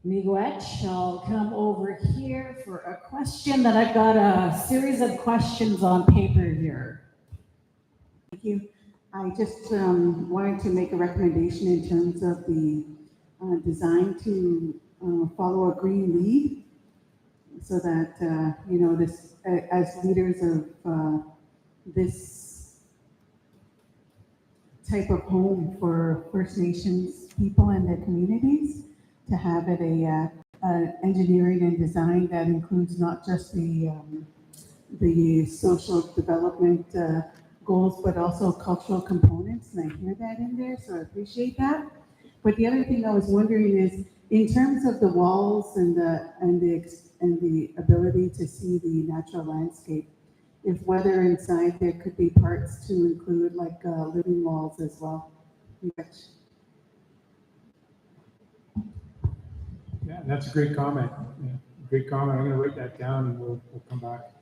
Miigwech, I'll come over here for a question that I've got a series of questions on paper here. Thank you. I just wanted to make a recommendation in terms of the design to follow a green lead so that, this, as leaders of this type of home for First Nations people and their communities, to have it a engineering and design that includes not just the social development goals, but also cultural components, and I hear that in there, so I appreciate that. But the other thing I was wondering is, in terms of the walls and the ability to see the natural landscape, if whether inside there could be parts to include like living walls as well. Yeah, that's a great comment. Yeah, great comment. I'm going to write that down and we'll come back.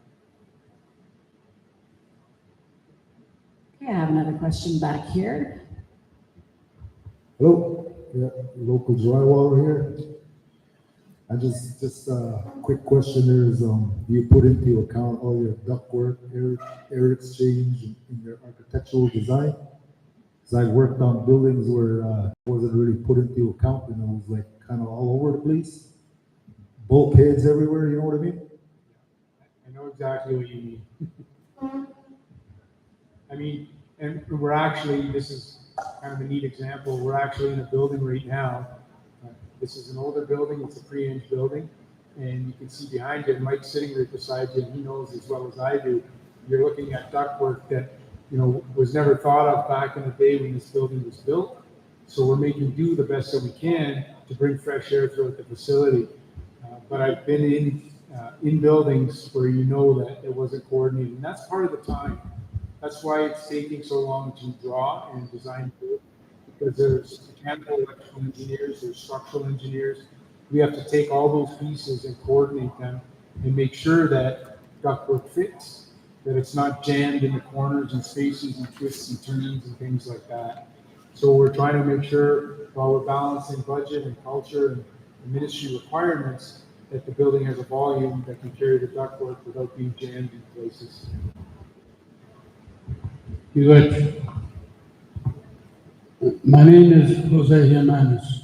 Okay, I have another question back here. Hello, yeah, local drywaller here. I just a quick question there is, do you put into account all your ductwork, air exchange in your architectural design? Because I've worked on buildings where it wasn't really put into account, and it was like kind of all over the place. Bulkheads everywhere, you know what I mean? I know exactly what you mean. I mean, and we're actually, this is kind of a neat example. We're actually in a building right now. This is an older building. It's a pre-eng building. And you can see behind you, Mike's sitting right beside you, and he knows as well as I do. You're looking at ductwork that, was never thought of back in the day when this building was built. So we're making do the best that we can to bring fresh air throughout the facility. But I've been in buildings where that it wasn't coordinated, and that's part of the time. That's why it's taking so long to draw and design build, because there's mechanical, electrical engineers, there's structural engineers. We have to take all those pieces and coordinate them and make sure that ductwork fits, that it's not jammed in the corners and spaces and twists and turns and things like that. So we're trying to make sure, while we're balancing budget and culture and ministry requirements, that the building has a volume that can carry the ductwork without being jammed in places. Good. My name is Jose Jimenez.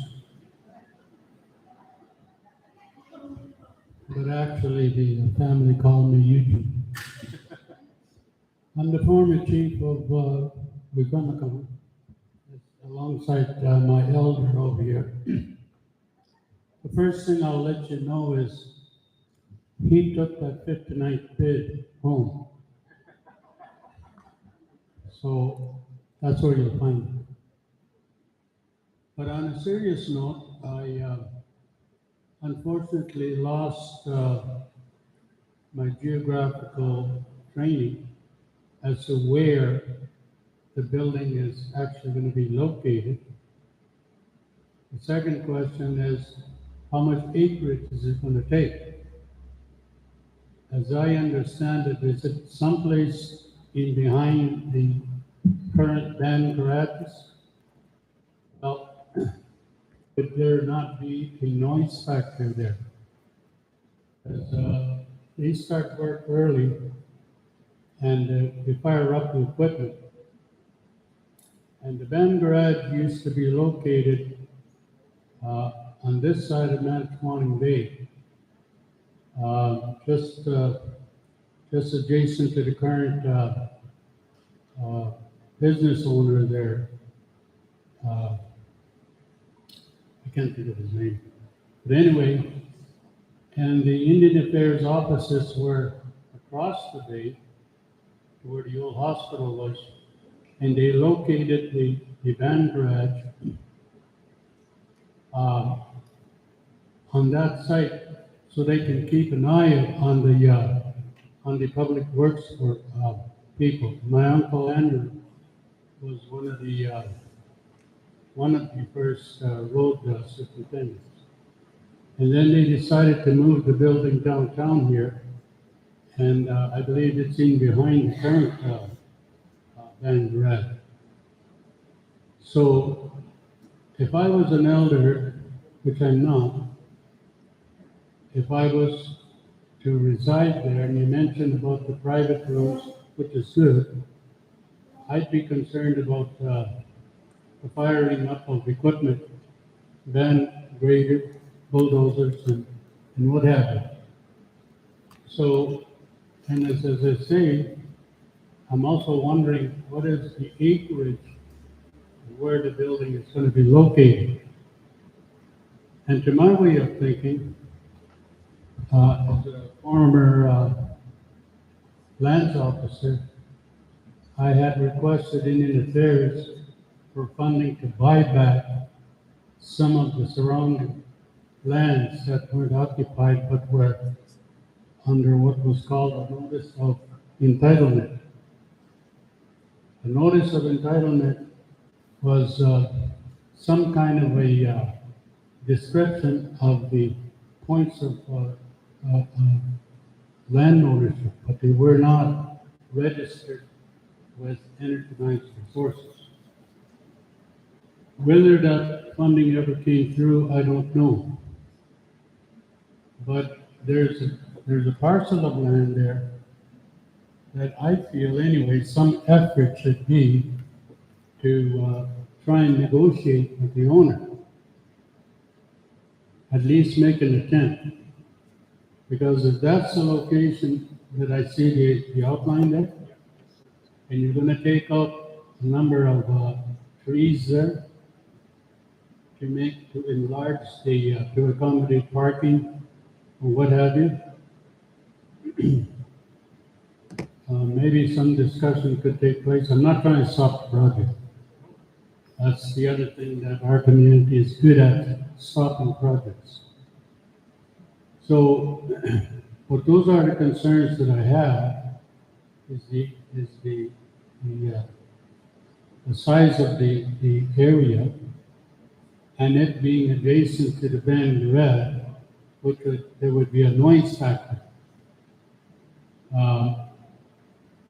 But actually, the family called me YouTube. I'm the former chief of Wicomico, alongside my elder over here. The first thing I'll let you know is he took that 59th bid home. So that's where you'll find it. But on a serious note, I unfortunately lost my geographical training as to where the building is actually going to be located. The second question is, how much acreage is it going to take? As I understand it, is it someplace in behind the current band garages? Well, would there not be a noise factor there? Because they start work early and they fire up the equipment. And the band garage used to be located on this side of Manitowoc Bay, just adjacent to the current business owner there. I can't think of his name. But anyway, and the Indian Affairs offices were across the bay to where the old hospital was, and they located the van garage on that site so they can keep an eye on the public works for people. My uncle Andrew was one of the first road superintendents. And then they decided to move the building downtown here, and I believe it's in behind the current van garage. So if I was an elder, which I'm not, if I was to reside there, and you mentioned about the private rooms, which is good, I'd be concerned about the firing up of equipment, van grader, bulldozers, and what have you. So, and as I say, I'm also wondering what is the acreage where the building is going to be located. And to my way of thinking, as a former lands officer, I had requested Indian Affairs for funding to buy back some of the surrounding lands that weren't occupied but were under what was called a notice of entitlement. The notice of entitlement was some kind of a description of the points of land ownership, but they were not registered with Energy Resources. Whether that funding ever came through, I don't know. But there's a parcel of land there that I feel anyway some effort should be to try and negotiate with the owner. At least make an attempt. Because if that's the location that I see the outline there, and you're gonna take out a number of trees there to enlarge to accommodate parking or what have you, maybe some discussion could take place. I'm not trying to stop the project. That's the other thing that our community is good at, stopping projects. So, but those are the concerns that I have, is the size of the area, and it being adjacent to the Van Red, there would be a noise factor.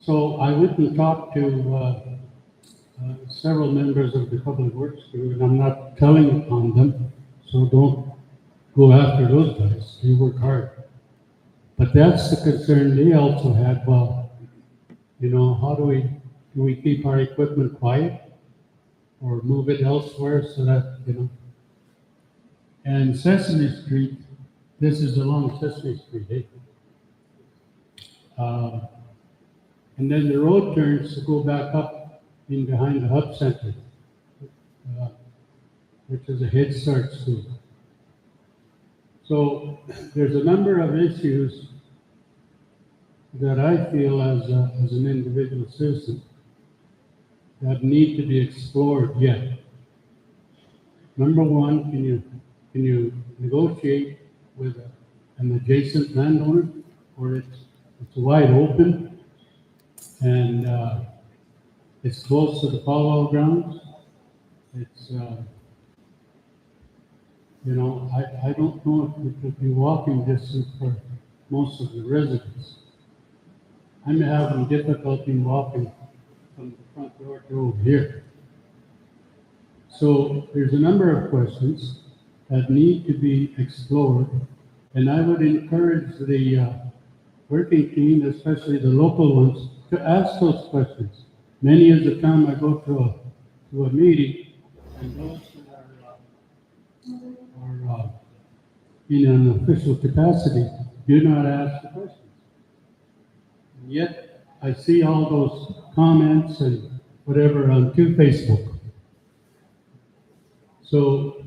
So I went and talked to several members of the Public Works crew, and I'm not telling on them, so don't go after those guys. They work hard. But that's the concern they also had. Well, how do we keep our equipment quiet or move it elsewhere so that, And Sesame Street, this is along Sesame Street, and then the road turns to go back up in behind the Hub Center, which is a Head Start school. So there's a number of issues that I feel as an individual citizen that need to be explored yet. Number one, can you negotiate with an adjacent landowner, or it's wide open and it's close to the powwow grounds? It's I don't know if it could be walking distance for most of the residents. I'm having difficulty walking from the front door to over here. So there's a number of questions that need to be explored, and I would encourage the working team, especially the local ones, to ask those questions. Many of the time I go to a meeting, and those that are in an official capacity do not ask the questions. And yet I see all those comments and whatever to Facebook. So,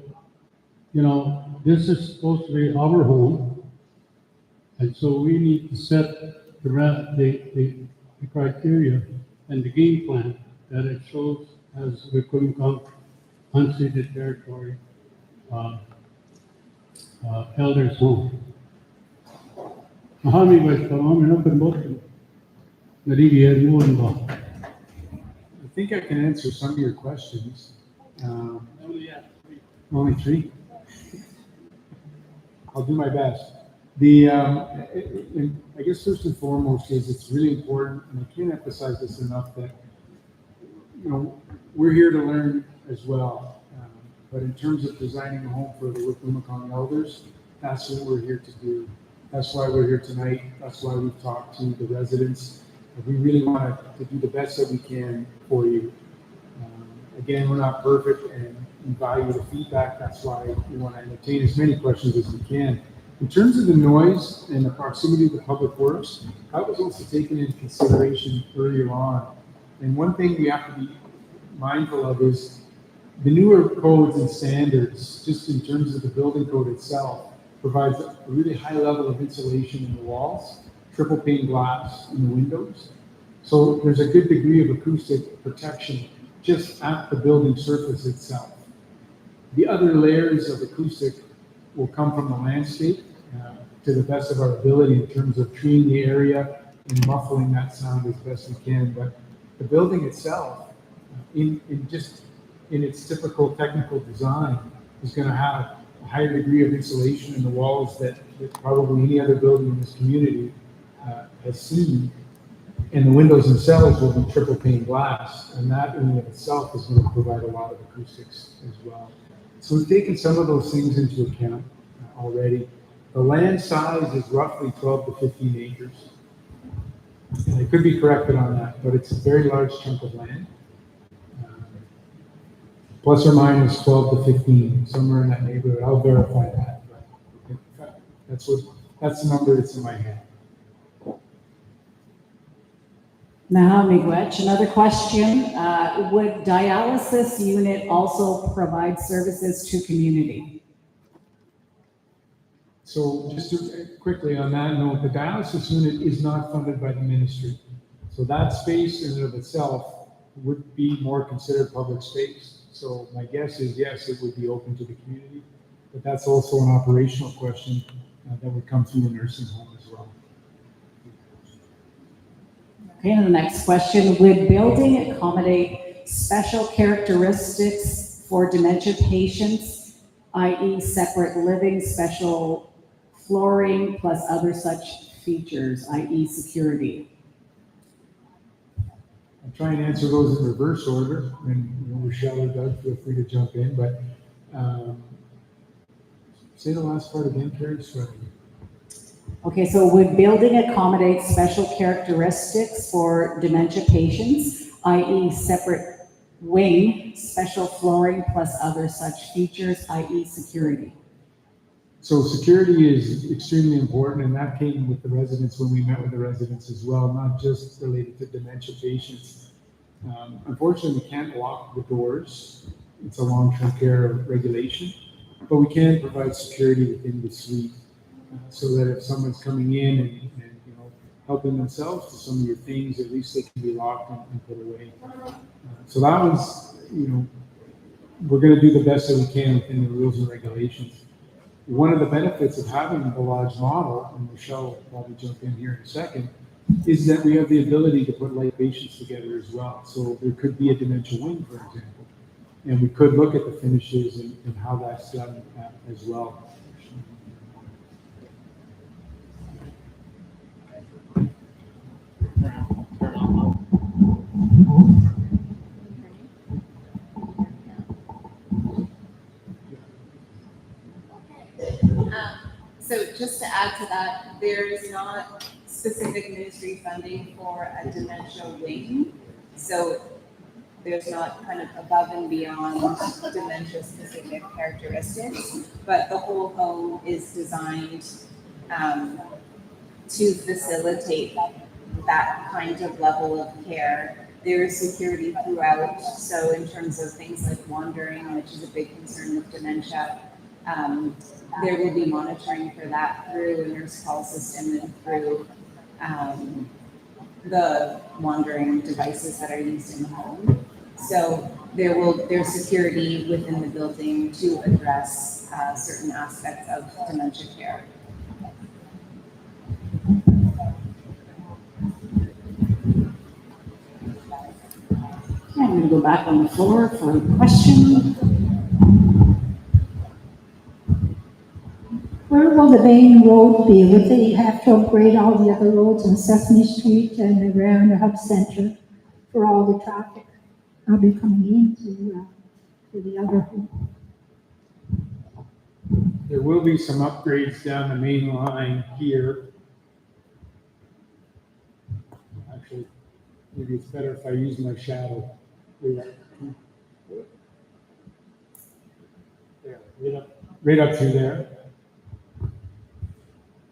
this is supposed to be our home, and so we need to set the criteria and the game plan that it shows as we couldn't come unceded territory, elders home. Mahami was Palom, open motion. I think I can answer some of your questions. Only three? I'll do my best. I guess first and foremost is it's really important, and I can't emphasize this enough, that we're here to learn as well. But in terms of designing a home for the Wikwemikong elders, That's what we're here to do. That's why we're here tonight. That's why we've talked to the residents. We really want to do the best that we can for you. Again, we're not perfect and we value the feedback. That's why we want to entertain as many questions as we can. In terms of the noise and the proximity to the public works, that was also taken into consideration earlier on. And one thing we have to be mindful of is the newer codes and standards, just in terms of the building code itself, provides a really high level of insulation in the walls, triple pane glass in the windows. So there's a good degree of acoustic protection just at the building surface itself. The other layers of acoustic will come from the landscape to the best of our ability in terms of treating the area and muffling that sound as best we can. But the building itself, in its typical technical design, is going to have a higher degree of insulation in the walls that probably any other building in this community has seen. And the windows themselves will be triple pane glass, and that in and of itself is going to provide a lot of acoustics as well. So we've taken some of those things into account already. The land size is roughly 12 to 15 acres. And I could be corrected on that, but it's a very large chunk of land. Plus or minus 12 to 15, somewhere in that neighborhood. I'll verify that. But that's the number that's in my head. Now, Miigwech, another question. Would dialysis unit also provide services to community? So just to, quickly on that note, the dialysis unit is not funded by the ministry. So that space in and of itself would be more considered public space. So my guess is yes, it would be open to the community, but that's also an operational question that would come through the nursing home as well. Okay, and the next question, would building accommodate special characteristics for dementia patients, i.e. separate living, special flooring, plus other such features, i.e. security? I'll try and answer those in reverse order, and Rochelle or Doug, feel free to jump in, but say the last part again, Carrie. Sorry. Okay, so would building accommodate special characteristics for dementia patients, i.e. separate wing, special flooring, plus other such features, i.e. security? So security is extremely important, and that came with the residents when we met with the residents as well, not just related to dementia patients. Unfortunately, we can't lock the doors. It's a long-term care regulation, but we can provide security within the suite. So that if someone's coming in and helping themselves to some of your things, at least they can be locked and put away. So that was, we're going to do the best that we can within the rules and regulations. One of the benefits of having the lodge model, and Michelle will probably jump in here in a second, is that we have the ability to put light patients together as well. So there could be a dementia wing, for example, and we could look at the finishes and how that's done as well. So just to add to that, there is not specific ministry funding for a dementia wing. So there's not kind of above and beyond dementia specific characteristics, but the whole home is designed to facilitate that kind of level of care. There is security throughout. So in terms of things like wandering, which is a big concern with dementia, there will be monitoring for that through a nurse call system and through the wandering devices that are used in the home. So there's security within the building to address certain aspects of dementia care. Okay, I'm going to go back on the floor for a question. Where will the main road be? Would they have to upgrade all the other roads on Sesame Street and around the hub center for all the traffic? I'll be coming into the other home. There will be some upgrades down the main line here. Actually, maybe it's better if I use my shadow. There, right up through there.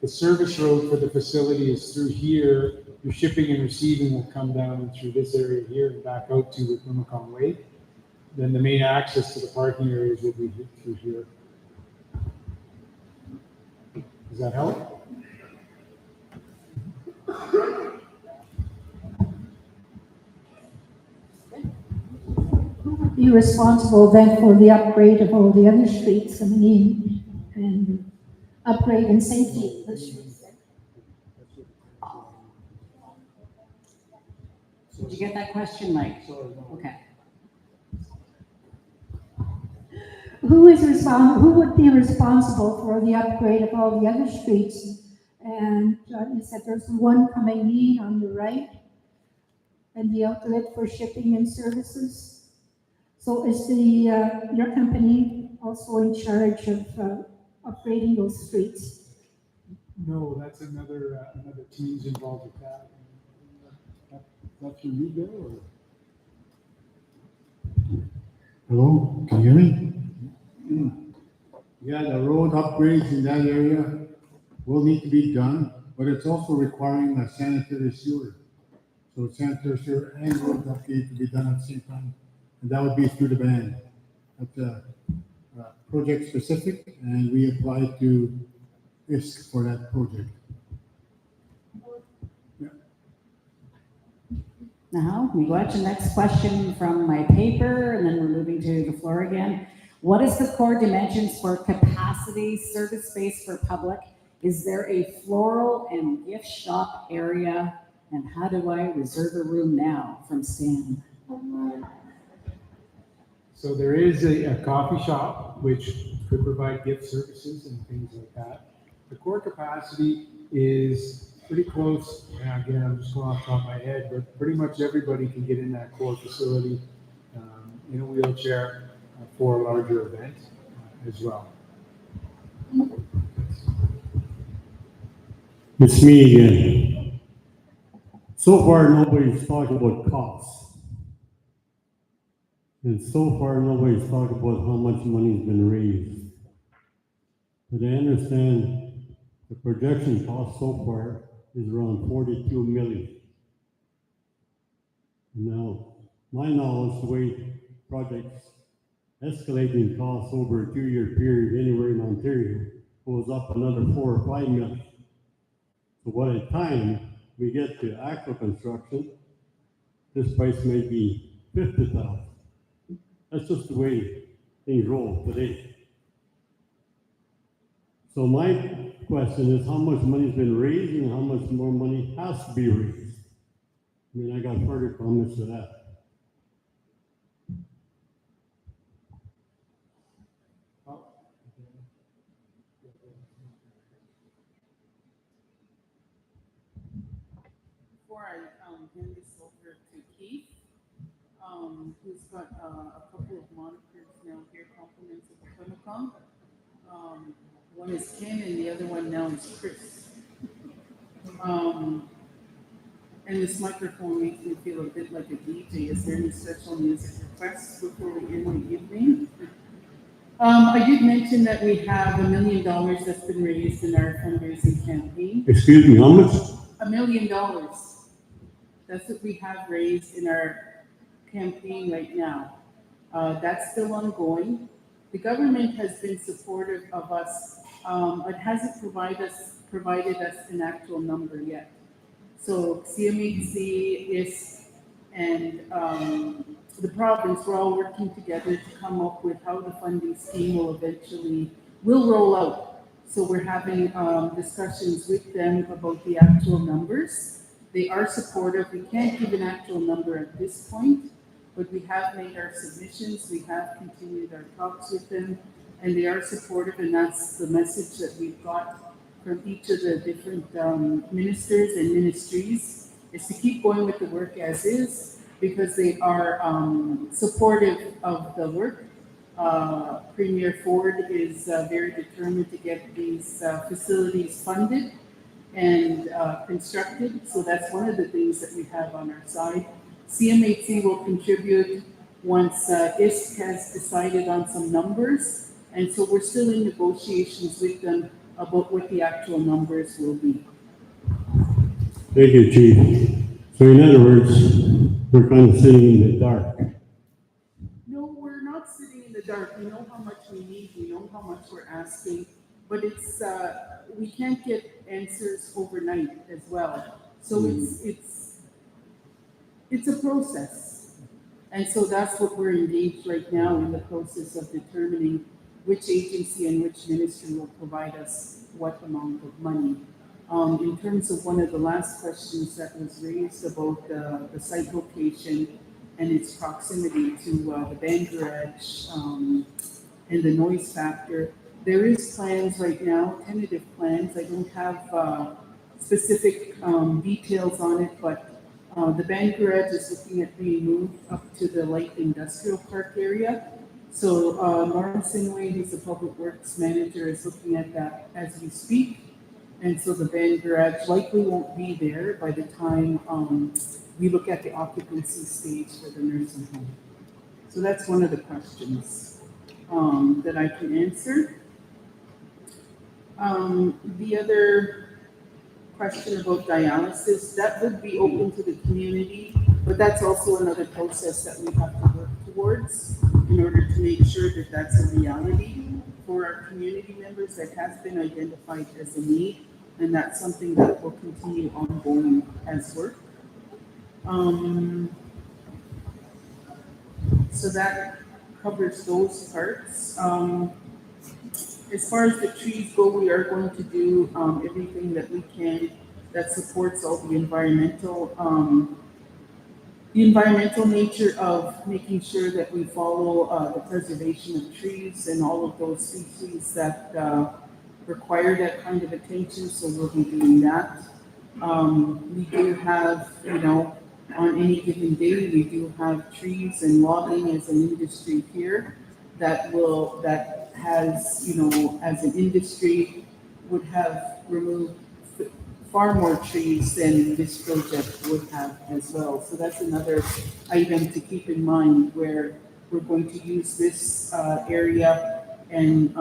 The service road for the facility is through here. Your shipping and receiving will come down through this area here and back out to Wimmicom Way. Then the main access to the parking areas will be through here. Does that help? Who would be responsible then for the upgrade of all the other streets, I mean, and upgrade and safety of the streets? Did you get that question, Mike? Okay. Who would be responsible for the upgrade of all the other streets? And you said there's one coming in on the right, and the outlet for shipping and services. So is your company also in charge of upgrading those streets? No, that's another team's involved with that. That's where you go, or? Hello, can you hear me? Yeah, the road upgrades in that area will need to be done, but it's also requiring a sanitary sewer. So sanitary sewer and road upgrade to be done at the same time, and that would be through the band. That's project specific, and we applied to ISC for that project. Now, we go on to the next question from my paper, and then we're moving to the floor again. What is the core dimensions for capacity service space for public? Is there a floral and gift shop area? And how do I reserve a room now? From Stan. So there is a coffee shop which could provide gift services and things like that. The core capacity is pretty close, and again, I'm just going off the top of my head, but pretty much everybody can get in that core facility in a wheelchair for a larger event as well. It's me again. So far, nobody's talked about costs. And so far, nobody's talked about how much money's been raised. But I understand the projection cost so far is around 42 million. Now, my knowledge, the way projects escalating costs over a 2-year period anywhere in Ontario goes up another 4 or 5 million. So by the time we get to actual construction, this price may be 50,000. That's just the way things roll today. So my question is, how much money's been raised and how much more money has to be raised? I mean, I got further comments to that. Before I hand this over to Keith, who's got a couple of monikers now here, compliments of the Wimmicom. One is Ken and the other one now is Chris. And this microphone makes me feel a bit like a DJ. Is there any special music requests before we end the evening? I did mention that we have $1 million that's been raised in our fundraising campaign. Excuse me, how much? $1 million. That's what we have raised in our campaign right now. That's still ongoing. The government has been supportive of us, but hasn't provided us an actual number yet. So CMHC, ISC, and the province, we're all working together to come up with how the funding scheme will roll out. So we're having discussions with them about the actual numbers. They are supportive. We can't give an actual number at this point, but we have made our submissions. We have continued our talks with them, and they are supportive, and that's the message that we've got from each of the different ministers and ministries, is to keep going with the work as is, because they are supportive of the work. Premier Ford is very determined to get these facilities funded and constructed. So that's one of the things that we have on our side. CMHC will contribute once ISC has decided on some numbers. And so we're still in negotiations with them about what the actual numbers will be. Thank you, Chief. So in other words, we're kind of sitting in the dark. No, we're not sitting in the dark. We know how much we need. We know how much we're asking, but it's we can't get answers overnight as well. So it's a process, and so that's what we're engaged right now in the process of determining which agency and which ministry will provide us what amount of money. In terms of one of the last questions that was raised about the site location and its proximity to the band garage and the noise factor, there is plans right now, tentative plans. I don't have specific details on it, but the band garage is looking at being moved up to the light industrial park area. So Lauren Sinway, who's the public works manager, is looking at that as we speak. And so the band garage likely won't be there by the time we look at the occupancy stage for the nursing home. So that's one of the questions that I can answer. The other question about dialysis, that would be open to the community, but that's also another process that we have to work towards in order to make sure that that's a reality for our community members that has been identified as a need, and that's something that will continue ongoing as work. So that covers those parts. As far as the trees go, we are going to do everything that we can that supports all the environmental nature of making sure that we follow the preservation of trees and all of those species that require that kind of attention. So we'll be doing that. We do have, on any given day, we do have trees and logging as an industry here that has, as an industry, would have removed far more trees than this project would have as well. So that's another item to keep in mind where we're going to use this area and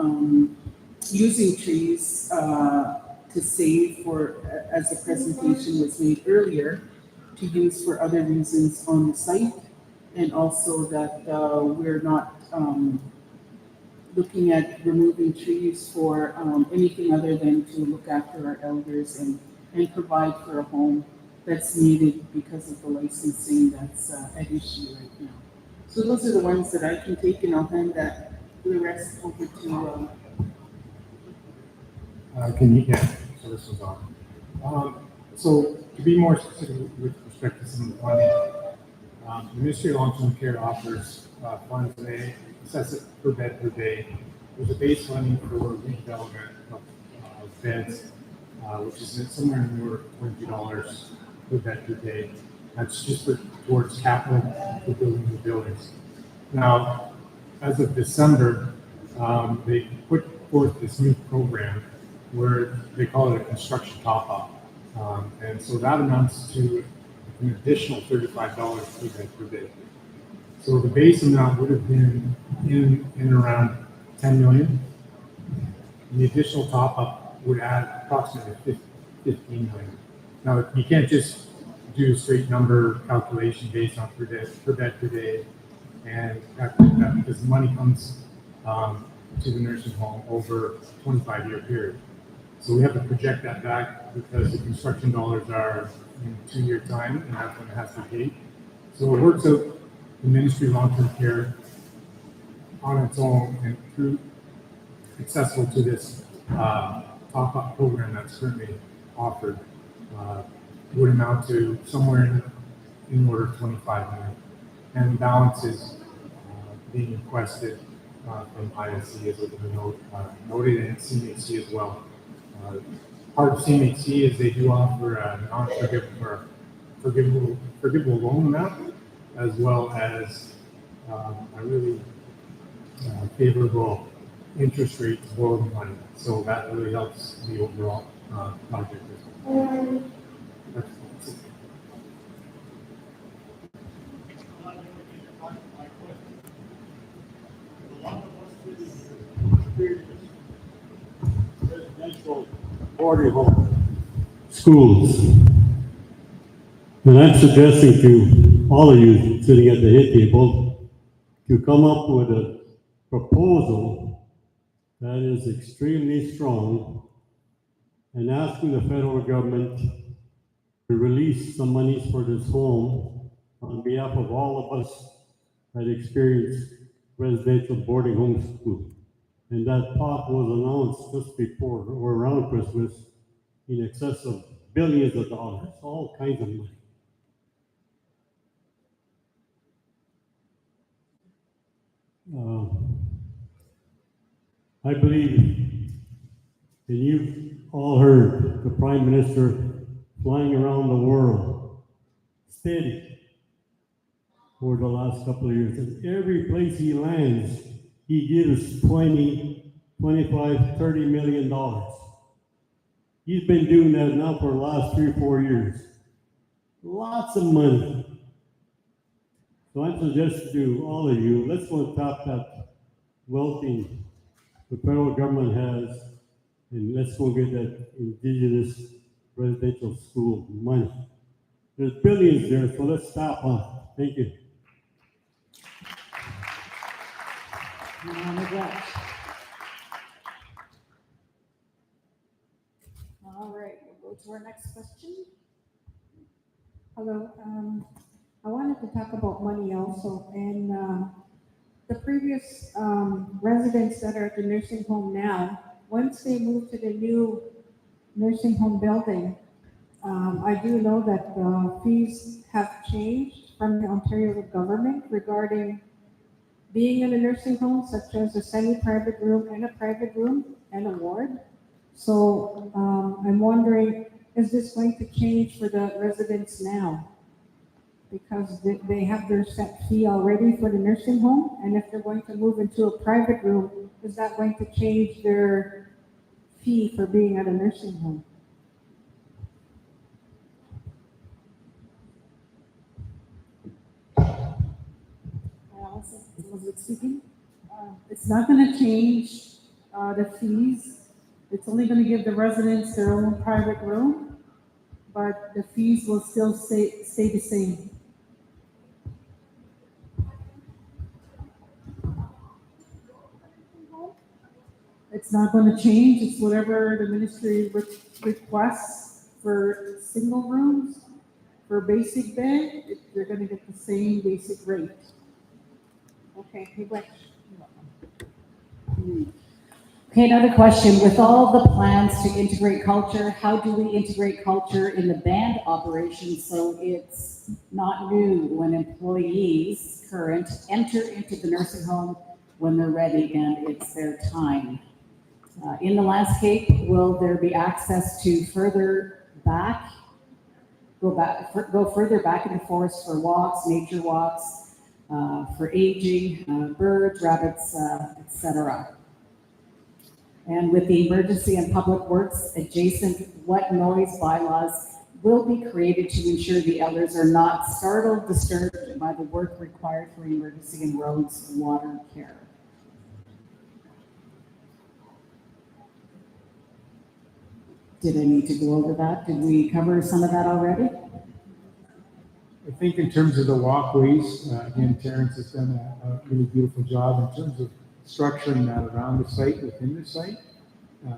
using trees to save for, as the presentation was made earlier, to use for other reasons on the site, and also that we're not looking at removing trees for anything other than to look after our elders and provide for a home that's needed because of the licensing that's at issue right now. So those are the ones that I can take, and I'll hand the rest over to. So this was on. So to be more specific with respect to some of the funding, the Ministry of Long-Term Care offers funds. They assess it per bed per day. There's a base funding for redevelopment of beds, which is somewhere in the order of $20 per bed per day. That's just towards capital for building the buildings. Now, as of December, they put forth this new program where they call it a construction top-up. And so that amounts to an additional $35 per bed per day. So the base amount would have been in around 10 million. And the additional top-up would add approximately 15 million. Now, you can't just do a straight number calculation based on per bed per day, and that because the money comes to the nursing home over a 25-year period. So we have to project that back because the construction dollars are in 2-year time, and that's when it has to be paid. So it works out the Ministry of Long-Term Care on its own and through accessible to this top-up program that's currently offered would amount to somewhere in order of 25 million. And the balance is being requested from ISC as it was noted, and CMHC as well. Part of CMHC is they do offer a forgivable loan amount, as well as a really favorable interest rate to borrow the money. So that really helps the overall project as well. That's it. Residential boarding home schools. And I'm suggesting to all of you sitting at the head table to come up with a proposal that is extremely strong and asking the federal government to release some monies for this home on behalf of all of us that experience residential boarding home school. And that pot was announced just before or around Christmas in excess of billions of dollars, all kinds of money. I believe, and you've all heard the Prime Minister flying around the world, steady, for the last couple of years. And every place he lands, he gives 20, 25, $30 million. He's been doing that now for the last 3 or 4 years. Lots of money. So I'm suggesting to all of you, let's go and tap that wealthy the federal government has, and let's go get that indigenous residential school money. There's billions there, so let's stop on it. Thank you. All right, we'll go to our next question. Hello, I wanted to talk about money also, and the previous residents that are at the nursing home now, once they move to the new nursing home building, I do know that the fees have changed from the Ontario government regarding being in a nursing home, such as a semi-private room and a private room and a ward. So I'm wondering, is this going to change for the residents now? Because they have their set fee already for the nursing home, and if they're going to move into a private room, is that going to change their fee for being at a nursing home? Elizabeth speaking. It's not gonna change, the fees. It's only gonna give the residents their own private room, but the fees will still stay the same. It's not gonna change, it's whatever the ministry requests for single rooms. For basic bed, they're gonna get the same basic rate. Okay, hey, what? Okay, another question. With all the plans to integrate culture, how do we integrate culture in the band operation so it's not new when employees, current, enter into the nursing home when they're ready and it's their time? In the landscape, will there be access to go further back in the forest for walks, nature walks, for aging, birds, rabbits, etc.? And with the emergency and public works adjacent, what noise bylaws will be created to ensure the elders are not startled, disturbed by the work required for emergency and roads and water care? Did I need to go over that? Did we cover some of that already? I think in terms of the walkways, again, Terrence has done a really beautiful job in terms of structuring that around the site, within the site.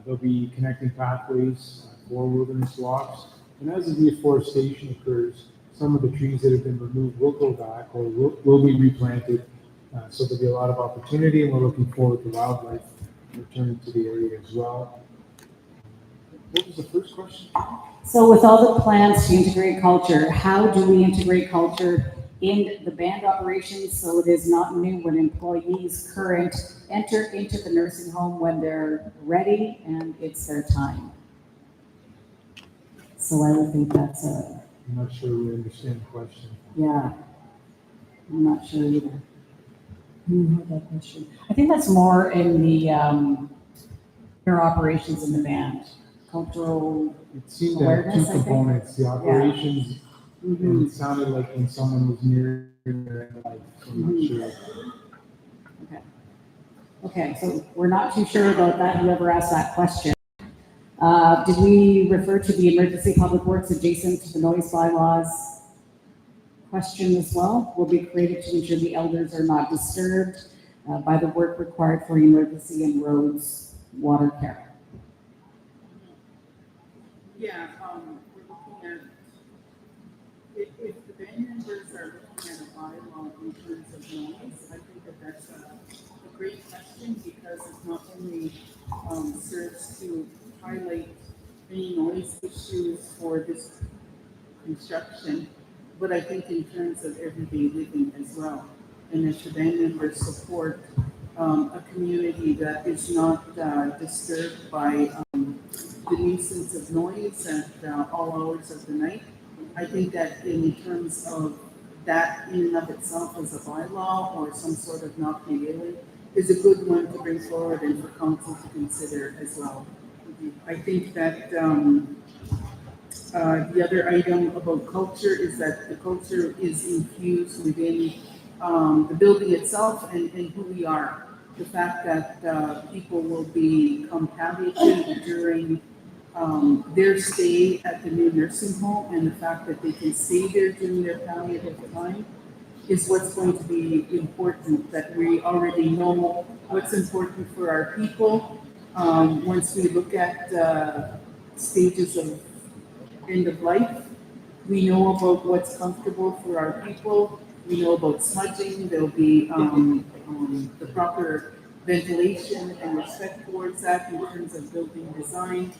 There'll be connecting pathways for wilderness walks. And as the deforestation occurs, some of the trees that have been removed will go back or will be replanted. So there'll be a lot of opportunity, and we're looking forward to wildlife returning to the area as well. What was the first question? So with all the plans to integrate culture, how do we integrate culture in the band operations so it is not new when employees current enter into the nursing home when they're ready and it's their time? So I would think that's I'm not sure we understand the question. yeah, I'm not sure either. Who had that question? I think that's more in the, your operations in the band, cultural. It seemed to have two Awareness, I think. components, the operations, and Mhm. it sounded like when someone was near their end of life, so I'm not sure. Okay, so we're not too sure about that, whoever asked that question. Did we refer to the emergency public works adjacent to the noise bylaws question as well? Will be created to ensure the elders are not disturbed by the work required for emergency and roads water care. Yeah, we're looking at, if the band members are looking at a bylaw in terms of noise, I think that that's a great question because it not only serves to highlight any noise issues for this construction, but I think in terms of everyday living as well. And if the band members support a community that is not disturbed by the nuisance of noise at all hours of the night, I think that in terms of that in and of itself as a bylaw or some sort of not prevailing is a good one to bring forward and for council to consider as well. I think that the other item about culture is that the culture is infused within the building itself and who we are. The fact that people will become palliative during their stay at the new nursing home and the fact that they can stay there during their palliative time is what's going to be important, that we already know what's important for our people. Once we look at stages of end of life, we know about what's comfortable for our people. We know about smudging. There'll be the proper ventilation and respect towards that in terms of building design,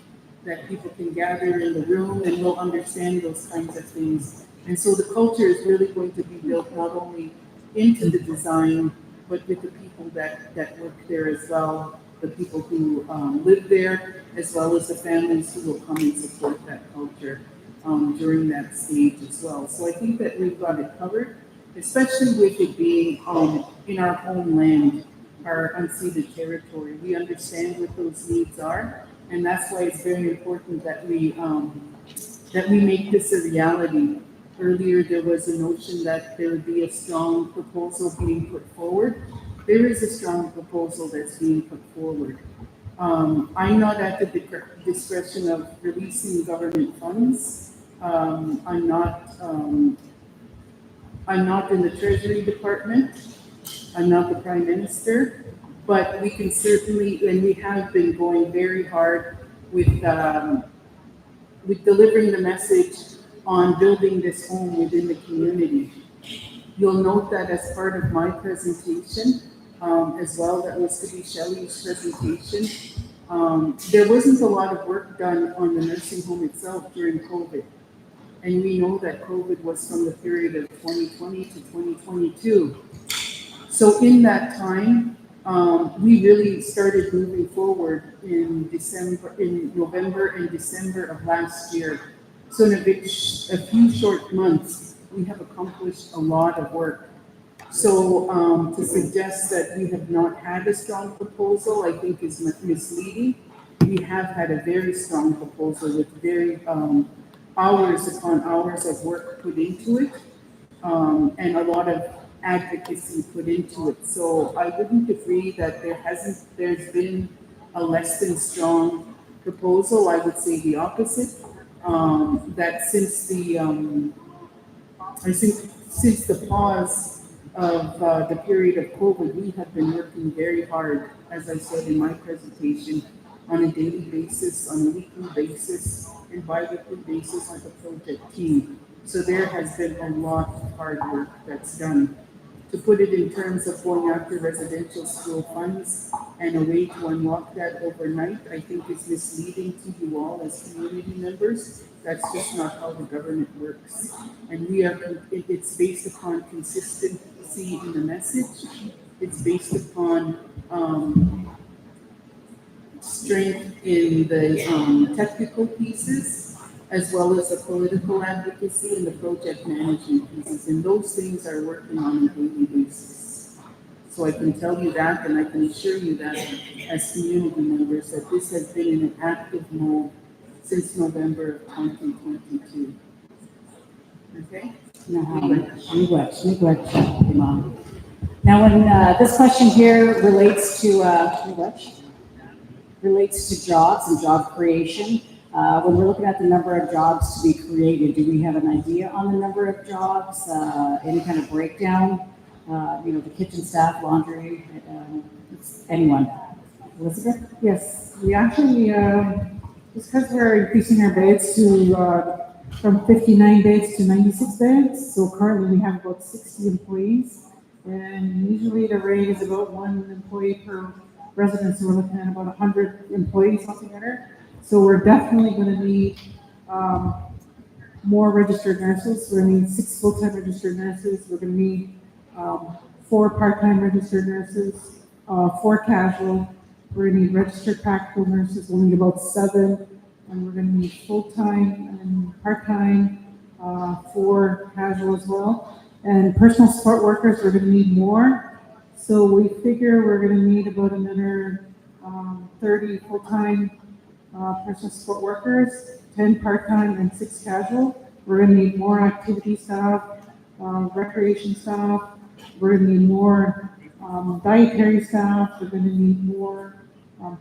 that people can gather in the room and will understand those kinds of things. And so the culture is really going to be built not only into the design, but with the people that work there as well, the people who live there, as well as the families who will come and support that culture during that stage as well. So I think that we've got it covered, especially with it being in our homeland, our unceded territory. We understand what those needs are, and that's why it's very important that we make this a reality. Earlier, there was a notion that there would be a strong proposal being put forward. There is a strong proposal that's being put forward. I'm not at the discretion of releasing government funds. I'm not in the Treasury Department. I'm not the Prime Minister, but we can certainly, and we have been going very hard with delivering the message on building this home within the community. You'll note that as part of my presentation, as well, that was to be Shelley's presentation. There wasn't a lot of work done on the nursing home itself during COVID. And we know that COVID was from the period of 2020 to 2022. So in that time, we really started moving forward in November and December of last year. So in a few short months, we have accomplished a lot of work. So to suggest that we have not had a strong proposal, I think is misleading. We have had a very strong proposal with very hours upon hours of work put into it, and a lot of advocacy put into it. So I wouldn't agree that there's been a less than strong proposal. I would say the opposite. That since the pause of the period of COVID, we have been working very hard, as I said in my presentation, on a daily basis, on a weekly basis, and bi-weekly basis as a project team. So there has been a lot of hard work that's done. To put it in terms of going after residential school funds and a way to unlock that overnight, I think is misleading to you all as community members. That's just not how the government works. And it's based upon consistency in the message. It's based upon strength in the technical pieces, as well as the political advocacy and the project management pieces. And those things are working on a daily basis. So I can tell you that, and I can assure you that as community members, that this has been in an active mode since November of 2022. Okay? Miigwech, Imam. Now, when this question here relates to jobs and job creation, when we're looking at the number of jobs to be created, do we have an idea on the number of jobs? Any kind of breakdown? The kitchen staff, laundry, anyone? Elizabeth? Yes, we actually, just because we're increasing our beds from 59 beds to 96 beds, so currently we have about 60 employees. And usually the rate is about 1 employee per resident, so we're looking at about 100 employees altogether. So we're definitely gonna need, more registered nurses. We're gonna need 6 full-time registered nurses. We're gonna need, 4 part-time registered nurses, 4 casual. We're gonna need registered practical nurses. We'll need about 7, and we're gonna need full-time and part-time, 4 casual as well. And personal support workers, we're gonna need more. So we figure we're gonna need about another, 30 full-time, personal support workers, 10 part-time and 6 casual. We're gonna need more activity staff, recreation staff. We're gonna need more, dietary staff. We're gonna need more,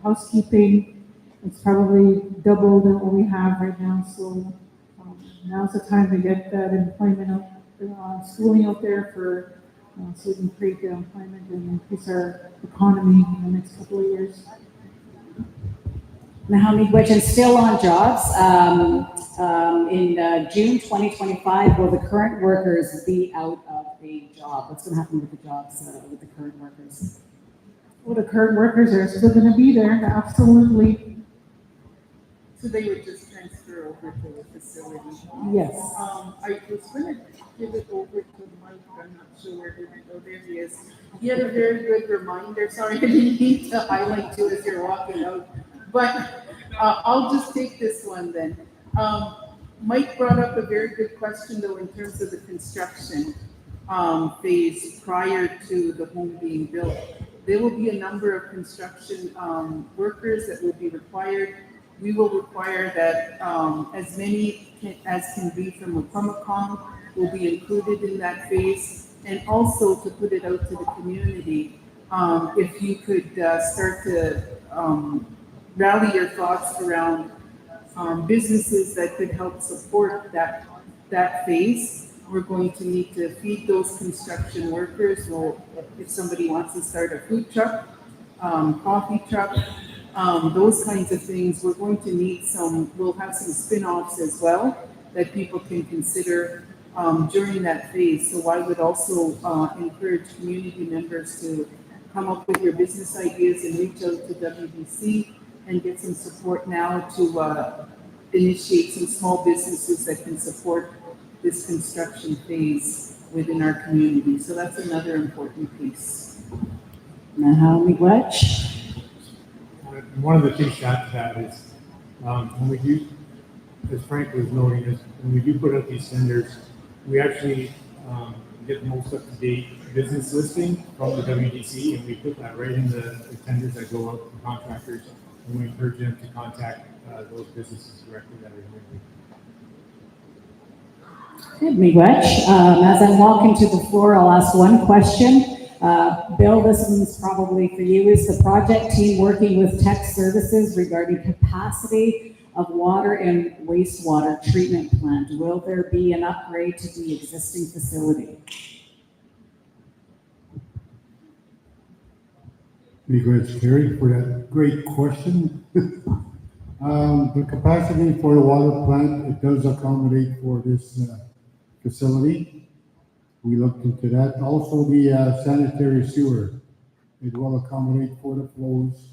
housekeeping. It's probably double than what we have right now, so, now's the time to get that employment out, schooling out there so we can create the employment and increase our economy in the next couple of years. Naomi, which is still on jobs. In June 2025, will the current workers be out of a job? What's going to happen with the jobs with the current workers? Well, the current workers are still gonna be there, absolutely. So they would just transfer over to the facility. Yes. I was gonna give it over to Mike, I'm not sure where did it go, there he is. He had a very good reminder, sorry, I didn't need to highlight you as you're walking out. But I'll just take this one then. Mike brought up a very good question though in terms of the construction phase prior to the home being built. There will be a number of construction workers that will be required. We will require that as many as can be from Wacomico will be included in that phase. And also to put it out to the community, if you could start to rally your thoughts around businesses that could help support that phase. We're going to need to feed those construction workers. Well, if somebody wants to start a food truck, coffee truck, those kinds of things, we're going to need we'll have some spin-offs as well that people can consider during that phase. So I would also encourage community members to come up with your business ideas and reach out to WBC and get some support now to initiate some small businesses that can support this construction phase within our community. So that's another important piece. Naomi Gwetch? One of the things to add to that is, when we do, as Frank was noting, is when we do put out these tenders, we actually get the most up-to-date business listing from the WDC, and we put that right in the tenders that go out to contractors, and we encourage them to contact those businesses directly that are in. Miigwech. As I walk into the floor, I'll ask one question. Bill, this one's probably for you. Is the project team working with tech services regarding capacity of water and wastewater treatment plant? Will there be an upgrade to the existing facility? Regrets, Kerry, for that great question. The capacity for the water plant, it does accommodate for this facility. We looked into that. Also, the sanitary sewer, it will accommodate for the flows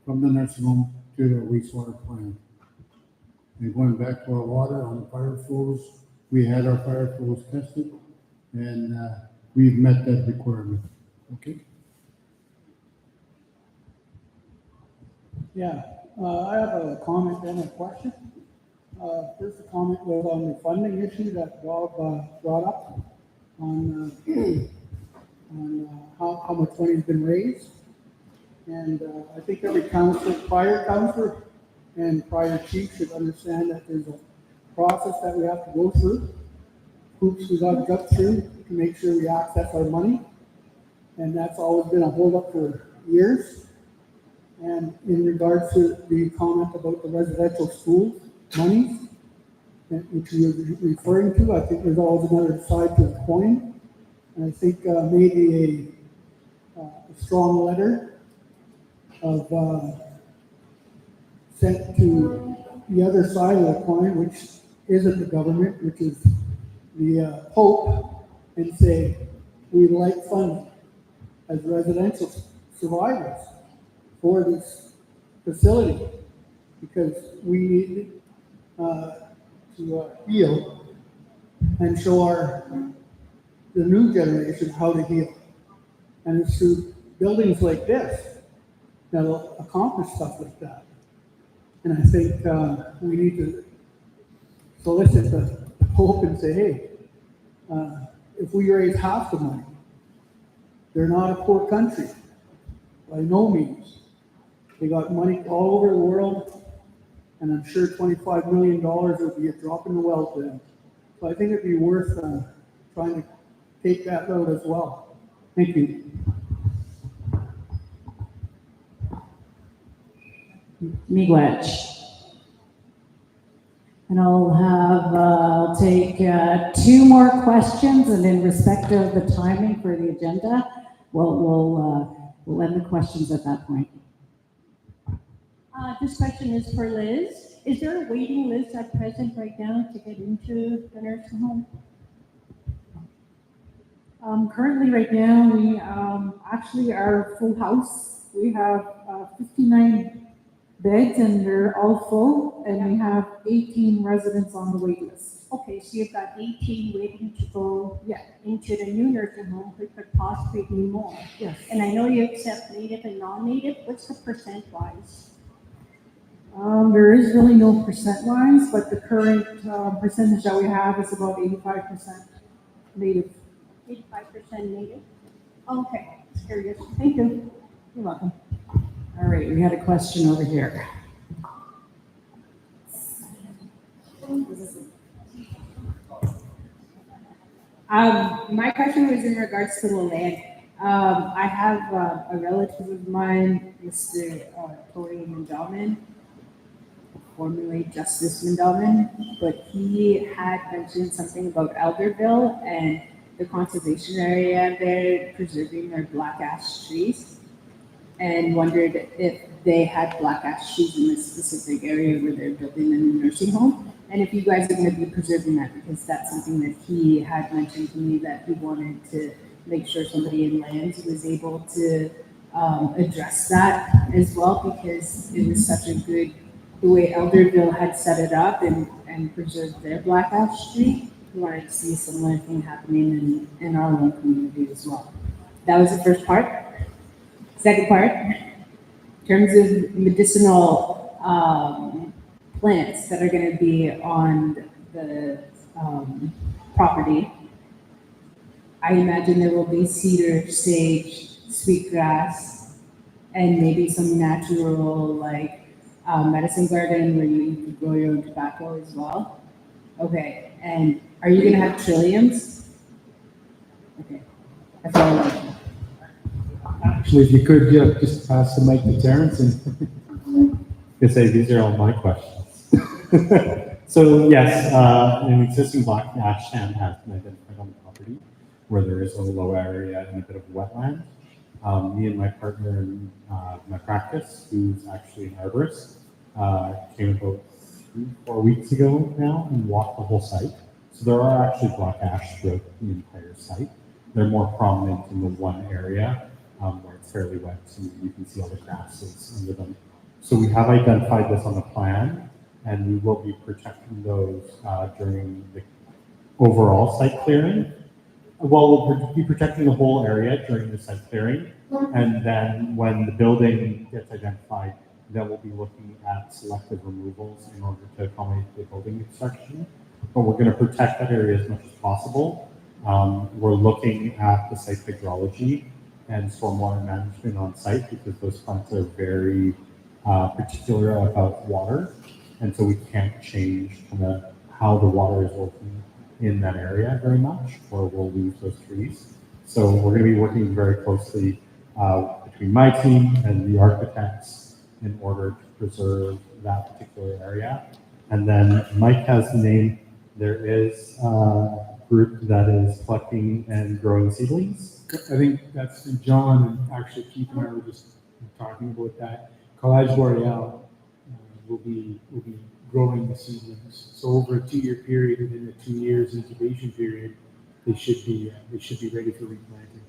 from the nursing home to the wastewater plant. And going back to our water on the fire flows, we had our fire flows tested, and we've met that requirement. Okay. Yeah, I have a comment and a question. First, the comment was on the funding issue that Bob brought up on on how much money's been raised. And I think every council, prior council and prior chief should understand that there's a process that we have to go through, hoops we got to jump through to make sure we access our money. And that's always been a holdup for years. And in regards to the comment about the residential school monies, which you're referring to, I think there's always another side to the coin. And I think maybe a strong letter of sent to the other side of the coin, which isn't the government, which is the Pope, and say, we'd like funding as residential survivors for this facility, because we need to heal and show the new generation how to heal. And it's through buildings like this that'll accomplish stuff like that. And I think we need to solicit the Pope and say, hey, if we raise half the money, they're not a poor country, by no means. They got money all over the world, and I'm sure $25 million would be a drop in the well to them. So I think it'd be worth trying to take that road as well. Thank you. Miigwech. And I'll take 2 more questions, and in respect of the timing for the agenda, we'll end the questions at that point. This question is for Liz. Is there a waiting list at present right now to get into the nursing home? Currently, right now, we actually are full house. We have 59 beds, and they're all full, and we have 18 residents on the wait list. Okay, so you've got 18 waiting to go Yeah. into the new nursing home, which could possibly be more. Yes. And I know you accept native and non-native. What's the percent-wise? There is really no percent-wise, but the current percentage that we have is about 85% native. 85% native? Okay, curious. Thank you. You're welcome. All right, we had a question over here. My question was in regards to the land. I have a relative of mine, Mr. Tori Mandalman, formerly Justice Mandalman, but he had mentioned something about Elderville and the conservation area there preserving their black ash trees, and wondered if they had black ash trees in this specific area where they're building a new nursing home, and if you guys are going to be preserving that, because that's something that he had mentioned to me that he wanted to make sure somebody in lands was able to address that as well, because it was such a good, the way Elderville had set it up and preserved their black ash tree. We wanted to see a similar thing happening in our own community as well. That was the first part. Second part, in terms of medicinal plants that are going to be on the property, I imagine there will be cedar, sage, sweetgrass, and maybe some natural like medicine garden where you can grow your own tobacco as well. Okay, and are you going to have trilliums? Okay, that's all I like. Actually, if you could, yeah, just pass the mic to Terrence and say these are all my questions. So yes, an existing black ash stand has been identified on the property where there is a low area and a bit of wetland. Me and my partner in my practice, who's actually an arborist, came about 3-4 weeks ago now and walked the whole site. So there are actually black ash throughout the entire site. They're more prominent in the one area where it's fairly wet, so you can see all the grasses under them. So we have identified this on the plan, and we will be protecting those during the overall site clearing. Well, we'll be protecting the whole area during the site clearing, and then when the building gets identified, then we'll be looking at selective removals in order to accommodate the building construction. But we're going to protect that area as much as possible. We're looking at the site hydrology and stormwater management on site because those plants are very particular about water. And so we can't change kind of how the water is working in that area very much, or we'll lose those trees. So we're going to be working very closely between my team and the architects in order to preserve that particular area. And then Mike has the name. There is a group that is collecting and growing seedlings. I think that's John, and actually Keith and I were just talking about that. Collage Boreal will be growing the seedlings. So over a 2-year period, within the 2 years incubation period, they should be ready for replanting.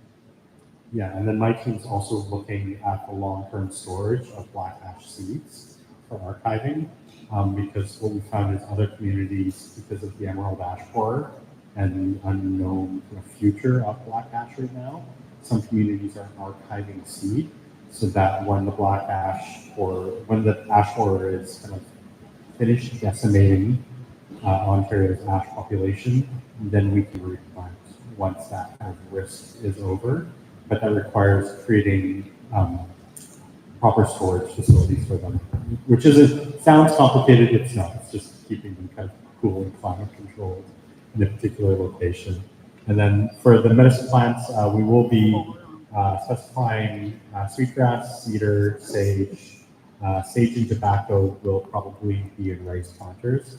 Yeah, and then my team's also looking at the long-term storage of black ash seeds for archiving, because what we found is other communities, because of the emerald ash borer and the unknown kind of future of black ash right now, some communities are archiving seed so that when the black ash or when the ash borer is kind of finished decimating Ontario's ash population, then we can replant once that kind of risk is over. But that requires creating proper storage facilities for them, which sounds complicated. It's not. It's just keeping them kind of cool and climate controlled in a particular location. And then for the medicine plants, we will be specifying sweetgrass, cedar, sage. Sage and tobacco will probably be in raised planters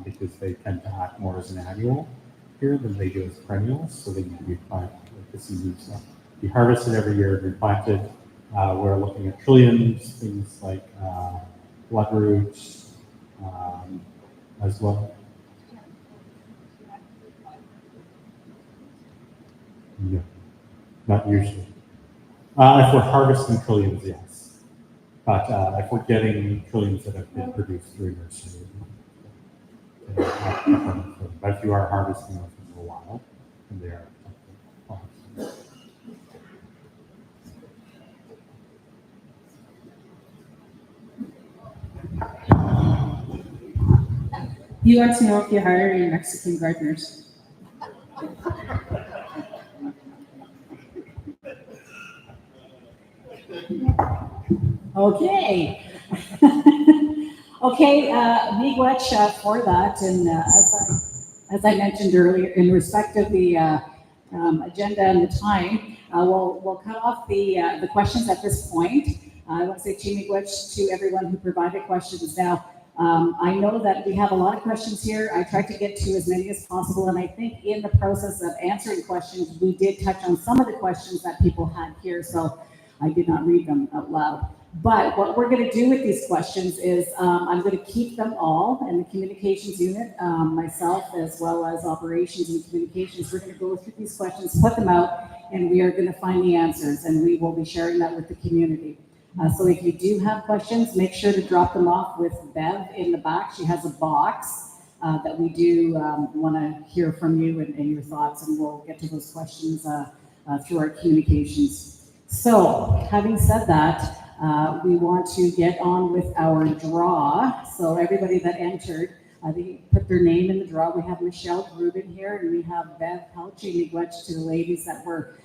because they tend to act more as an annual here than they do as perennials. So they need to be planted like the seeds. Be harvested every year, replanted. We're looking at trilliums, things like bloodroot as well. No, not usually. If we're harvesting trilliums, yes. But if we're getting trilliums that have been produced through nursery, but if you are harvesting them for a while, then they are. You want to know if you hire any Mexican gardeners? Okay. Okay, miigwech for that. And as I mentioned earlier, in respect of the agenda and the time, we'll cut off the questions at this point. I want to say miigwech to everyone who provided questions. Now, I know that we have a lot of questions here. I tried to get to as many as possible, and I think in the process of answering questions, we did touch on some of the questions that people had here, so I did not read them out loud. But what we're going to do with these questions is I'm going to keep them all in the communications unit, myself as well as operations and communications. We're going to go through these questions, put them out, and we are going to find the answers, and we will be sharing that with the community. So if you do have questions, make sure to drop them off with Bev in the back. She has a box that we do want to hear from you and your thoughts, and we'll get to those questions through our communications. So having said that, we want to get on with our draw. So everybody that entered, they put their name in the draw. We have Michelle Grubin here, and we have Bev Pelchy, miigwech to the ladies that were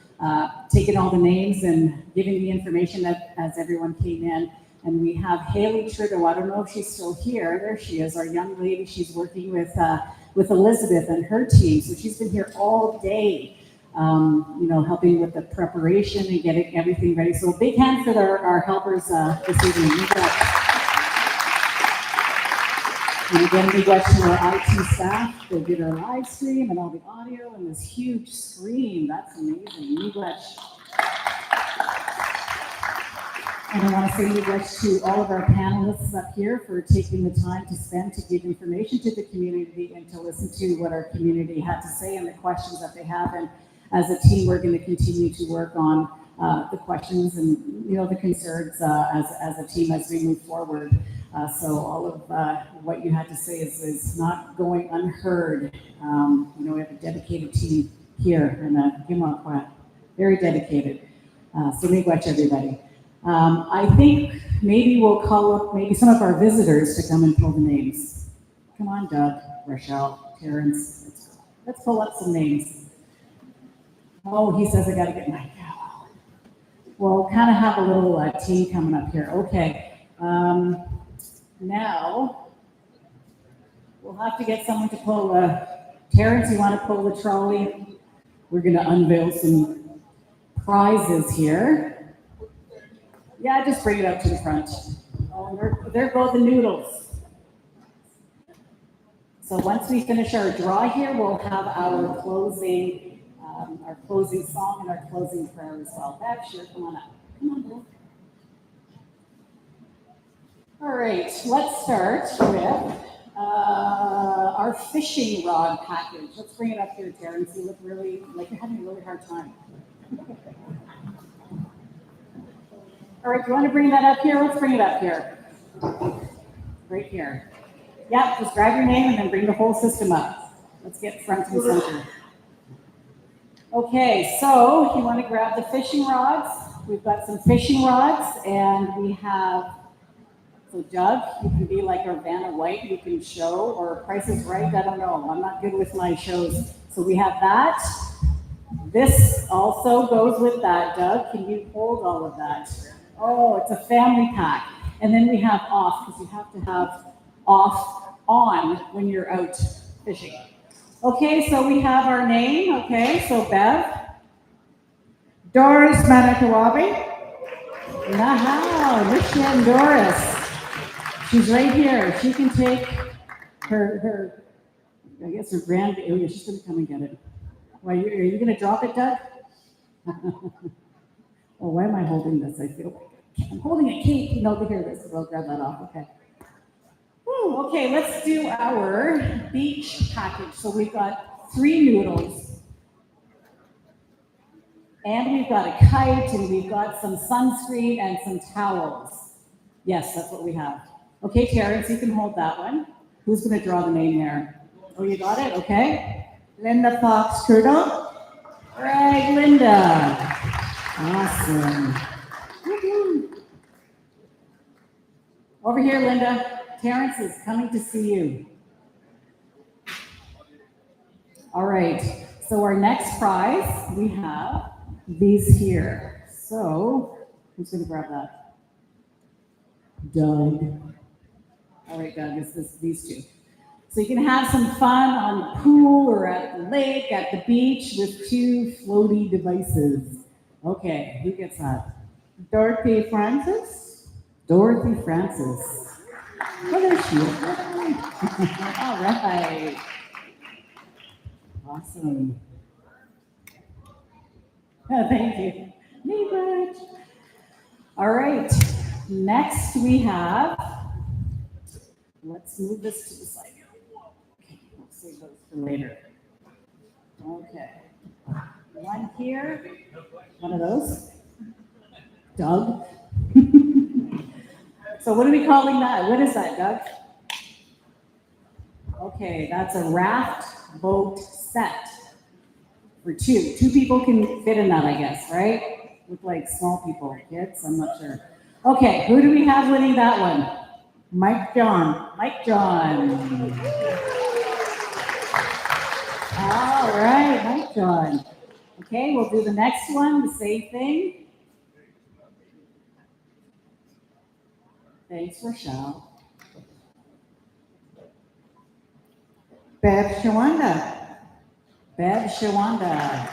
taking all the names and giving the information that as everyone came in. And we have Haley Trudeau. I don't know if she's still here. There she is, our young lady. She's working with Elizabeth and her team. So she's been here all day, helping with the preparation and getting everything ready. So a big hand for our helpers this evening. And again, we got to our IT staff. They did our live stream and all the audio and this huge screen. That's amazing. miigwech. And I want to say miigwech to all of our panelists up here for taking the time to spend to give information to the community and to listen to what our community had to say and the questions that they have. And as a team, we're going to continue to work on the questions and the concerns as a team as we move forward. So all of what you had to say is not going unheard. We have a dedicated team here and very dedicated. So miigwech everybody. I think maybe we'll call up maybe some of our visitors to come and pull the names. Come on, Doug, Rochelle, Terrence. Let's pull up some names. Oh, he says I gotta get my, we'll kind of have a little tea coming up here. Okay. Now, we'll have to get someone to pull, Terrence, you want to pull the trolley? We're gonna unveil some prizes here. Yeah, just bring it up to the front. Oh, there go the noodles. So once we finish our draw here, we'll have our closing song and our closing prayer as well. Bev, sure, come on up. Come on, Bev. All right, let's start with our fishing rod package. Let's bring it up here, Terrence. You look really, like you're having a really hard time. All right, do you want to bring that up here? Let's bring it up here. Right here. Yep, just grab your name and then bring the whole system up. Let's get front and center. Okay, so you want to grab the fishing rods. We've got some fishing rods, and we have, so Doug, you can be like our Vanna White, you can show, or Price is Right, I don't know. I'm not good with my shows. So we have that. This also goes with that. Doug, can you hold all of that? Oh, it's a family pack. And then we have off, because you have to have off on when you're out fishing. Okay, so we have our name. Okay, so Bev. Doris Manitowabi. Wow, Michigan Doris. She's right here. She can take her I guess her oh yeah, she's gonna come and get it. Why, are you gonna drop it, Doug? Oh, why am I holding this? I feel I'm holding a cake. No, here it is. I'll grab that off. Okay. Woo, okay, let's do our beach package. So we've got 3 noodles, and we've got a kite, and we've got some sunscreen and some towels. Yes, that's what we have. Okay, Terrence, you can hold that one. Who's going to draw the name there? Oh, you got it? Okay. Linda Fox Turtle. All right, Linda. Awesome. Woo-hoo. Over here, Linda. Terrence is coming to see you. All right. So our next prize, we have these here. So who's going to grab that? Doug. All right, Doug, it's these two. So you can have some fun on the pool or at the lake, at the beach with 2 floaty devices. Okay, who gets that? Dorothy Francis. Dorothy Francis. Oh, there she is. All right. Awesome. Oh, thank you. Neighbor. All right. Next we have, let's move this to the side. Okay, we'll save those for later. Okay. One here. One of those. Doug. So what are we calling that? What is that, Doug? Okay, that's a raft boat set for 2. 2 people can fit in that, I guess, right? Look like small people, kids, I'm not sure. Okay, who do we have winning that one? Mike John. Mike John. All right, Mike John. Okay, we'll do the next one, the same thing. Thanks, Rochelle. Bev Shawanda. Bev Shawanda.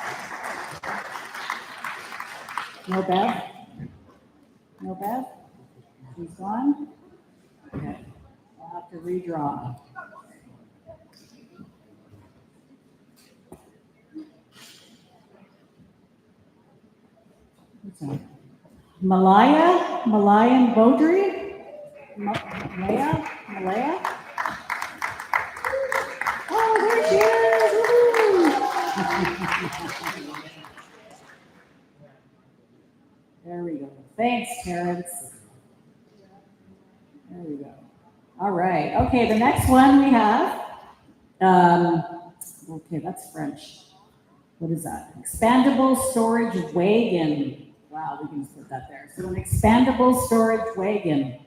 No Bev? No Bev? She's gone? Okay, I'll have to redraw. What's that? Malayan Bodri? Malaya? Oh, there she is! Woo-hoo. There we go. Thanks, Terrence. There we go. All right. Okay, the next one we have. Okay, that's French. What is that? Expandable storage wagon. Wow, we can just put that there. So an expandable storage wagon.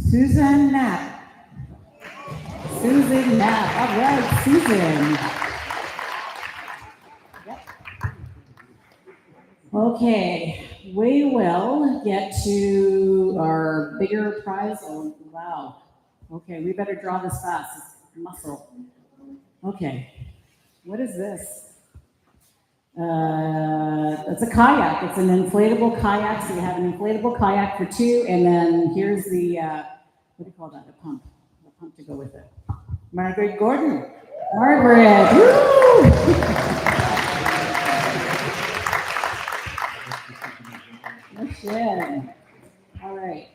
Susan Knapp. Susan Knapp. All right, Susan. Yep. Okay, we will get to our bigger prize. Oh, wow. Okay, we better draw this fast. It's muscle. Okay, what is this? It's a kayak. It's an inflatable kayak. So you have an inflatable kayak for two, and then here's the what do you call that? A pump to go with it. Margaret Gordon. Margaret. Woo! Good. All right.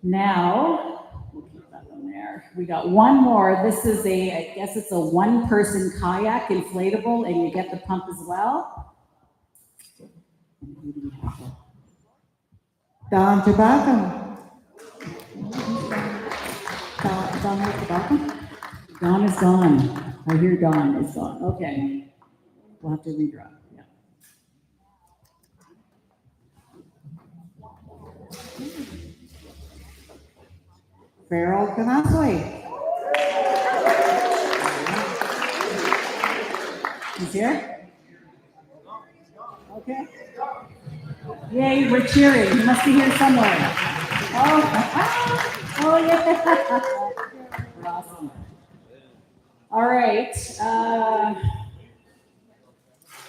Now, we'll keep that one there. We got one more. This is I guess it's a one-person kayak inflatable, and you get the pump as well. Don Tobacco. Don Tobacco? Don is gone. I hear Don is gone. Okay. We'll have to redraw. Yeah. Farrell Canasway. He's here? Okay. Yay, we're cheering. He must be here somewhere. Oh yeah. Awesome. All right.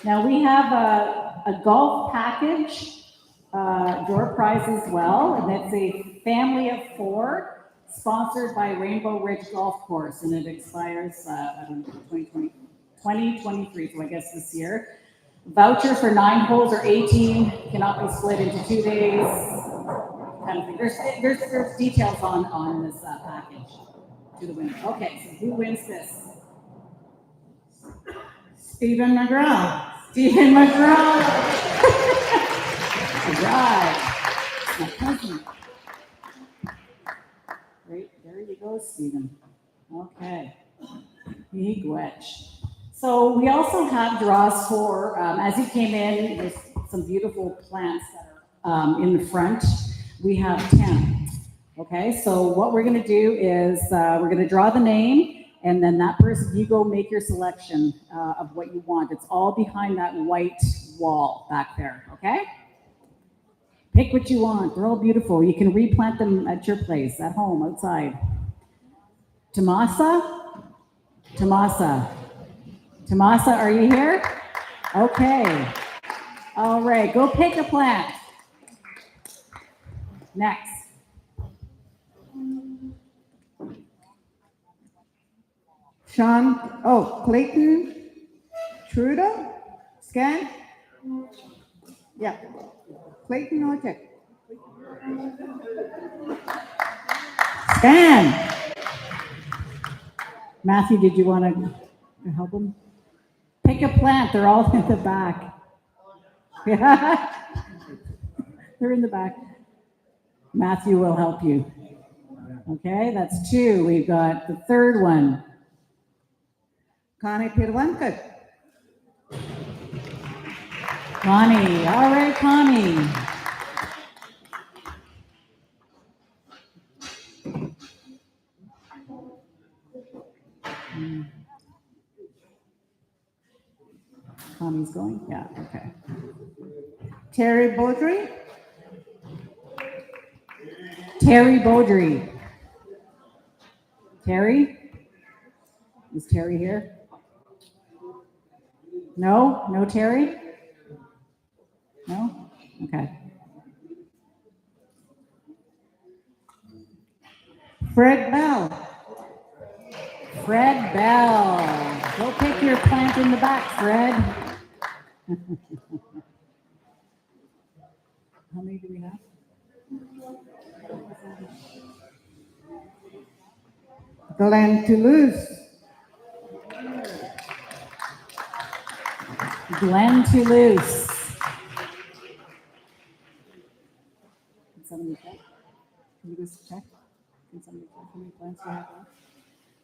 Now we have a golf package door prize as well, and it's a family of 4, sponsored by Rainbow Ridge Golf Course, and it expires, I don't know, 2023, so I guess this year. Voucher for 9 holes or 18, cannot be split into 2 days. Kind of thing. There's details on this package to the winner. Okay, so who wins this? Stephen McGraw. Stephen McGraw. Right. My cousin. Great. There you go, Stephen. Okay. Miigwech. So we also have draws for, as you came in, there's some beautiful plants that are in the front. We have 10. Okay, so what we're going to do is we're going to draw the name, and then that person, you go make your selection of what you want. It's all behind that white wall back there, okay? Pick what you want. They're all beautiful. You can replant them at your place, at home, outside. Tomasa? Tomasa. Tomasa, are you here? Okay. All right, go pick a plant. Next. Clayton Trudeau? Scan? Yeah. Clayton Otek. Scan. Matthew, did you want to help him? Pick a plant. They're all in the back. Yeah. They're in the back. Matthew will help you. Okay, that's 2. We've got the third one. Connie Pirwankat. Connie. All right, Connie. Connie's going? Yeah, okay. Terry Baudry. Terry Baudry. Terry? Is Terry here? No? No Terry? No? Okay. Fred Bell. Fred Bell. Go pick your plant in the back, Fred. How many do we have? Glenn Toulouse. Glenn Toulouse. Can somebody check? Can you guys check? Can somebody check how many plants we have left?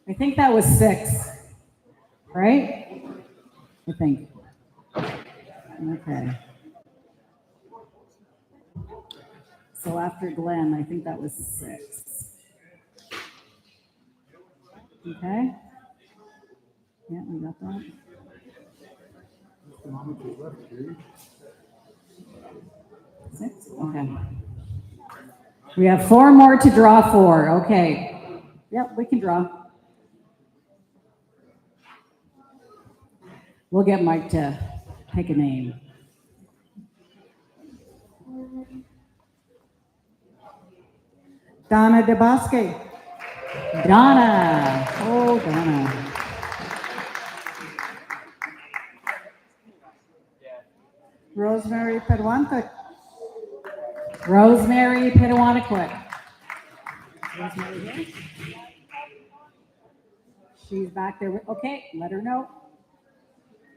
I think that was 6, right? I think. Okay. So after Glenn, I think that was 6. Okay. Yeah, we got that. Six, okay. We have 4 more to draw for, okay. Yep, we can draw. We'll get Mike to pick a name. Donna DeBosque. Donna, oh, Donna. Rosemary Pedwanta. Rosemary Pitawanaquit. Rosemary here. She's back there, okay, let her know.